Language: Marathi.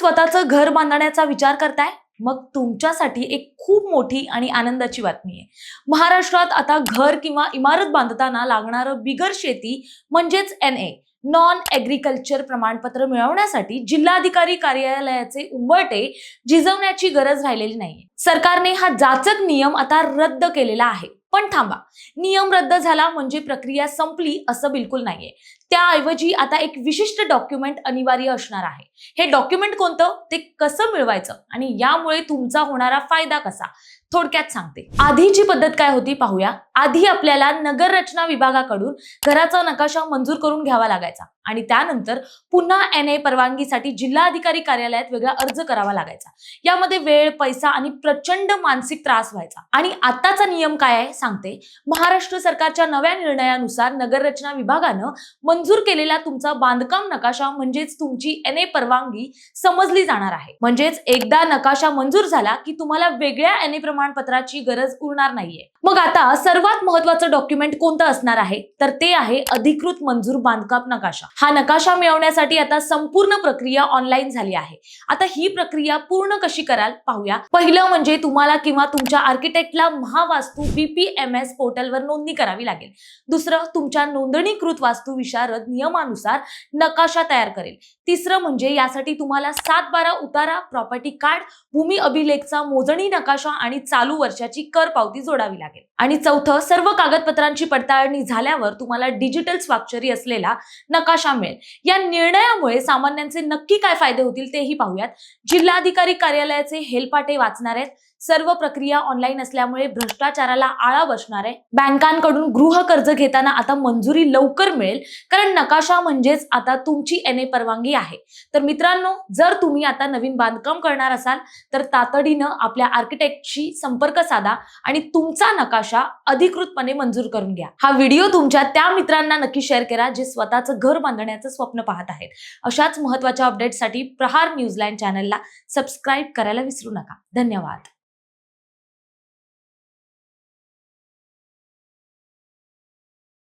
स्वतःचं घर बांधण्याचा विचार करताय? मग तुमच्यासाठी एक खूप मोठी आणि आनंदाची बातमी आहे। महाराष्ट्रात आता घर किंवा इमारत बांधताना लागणारं बिगर शेती म्हणजेच NA नॉन एग्रीकल्चर प्रमाणपत्र मिळवण्यासाठी जिल्हाधिकारी कार्यालयाचे उंबरठे झिजवण्याची गरज राहिलेली नाहीये। सरकारने हा जाचक नियम आता रद्द केलेला आहे। पण थांबा, नियम रद्द झाला म्हणजे प्रक्रिया संपली असं बिलकुल नाहीये। त्याऐवजी आता एक विशिष्ट डॉक्युमेंट अनिवार्य असणार आहे। हे डॉक्युमेंट कोणतं, ते कसं मिळवायचं आणि यामुळे तुमचा होणारा फायदा कसा, थोडक्यात सांगते। आधीची पद्धत काय होती पाहूया। आधी आपल्याला नगर रचना विभागाकडून घराचा नकाशा मंजूर करून घ्यावा लागायचा आणि त्यानंतर पुन्हा NA परवानगीसाठी जिल्हाधिकारी कार्यालयात वेगळा अर्ज करावा लागायचा। यामध्ये वेळ, पैसा आणि प्रचंड मानसिक त्रास व्हायचा। आणि आताचा नियम काय आहे सांगते। महाराष्ट्र सरकारच्या नव्या निर्णयानुसार नगर रचना विभागानं मंजूर केलेला तुमचा बांधकाम नकाशा म्हणजेच तुमची NA परवानगी समजली जाणार आहे। म्हणजेच एकदा नकाशा मंजूर झाला की तुम्हाला वेगळ्या NA प्रमाणपत्राची गरज उरणार नाहीये। मग आता सर्वात महत्त्वाचं डॉक्युमेंट कोणतं असणार आहे, तर ते आहे अधिकृत मंजूर बांधकाम नकाशा। हा नकाशा मिळवण्यासाठी आता संपूर्ण प्रक्रिया ऑनलाईन झाली आहे। आता ही प्रक्रिया पूर्ण कशी कराल पाहूया। पहिलं म्हणजे तुम्हाला किंवा तुमच्या आर्किटेक्टला महावास्तू BPMS पोर्टलवर नोंदणी करावी लागेल। दुसरं, तुमच्या नोंदणीकृत वास्तू विशारद नियमानुसार नकाशा तयार करेल। तिसरं म्हणजे यासाठी तुम्हाला 7/12 उतारा, प्रॉपर्टी कार्ड, भूमी अभिलेखचा मोजणी नकाशा आणि चालू वर्षाची कर पावती जोडावी लागेल। आणि चौथं, सर्व कागदपत्रांची पडताळणी झाल्यावर तुम्हाला डिजिटल स्वाक्षरी असलेला नकाशा मिळेल। या निर्णयामुळे सामान्यांचे नक्की काय फायदे होतील तेही पाहूयात। जिल्हाधिकारी कार्यालयाचे हेलपाटे वाचणार आहेत। सर्व प्रक्रिया ऑनलाईन असल्यामुळे भ्रष्टाचाराला आळा बसणार आहे। बँकांकडून गृह कर्ज घेताना आता मंजुरी लवकर मिळेल, कारण नकाशा म्हणजेच आता तुमची NA परवानगी आहे। तर मित्रांनो, जर तुम्ही आता नवीन बांधकाम करणार असाल तर तातडीनं आपल्या आर्किटेक्टशी संपर्क साधा आणि तुमचा नकाशा अधिकृतपणे मंजूर करून घ्या। हा व्हिडिओ तुमच्या त्या मित्रांना नक्की शेअर करा जे स्वतःचं घर बांधण्याचं स्वप्न पाहत आहेत। अशाच महत्त्वाच्या अपडेट्ससाठी प्रहार न्यूज लाईन चॅनलला सबस्क्राईब करायला विसरू नका। धन्यवाद।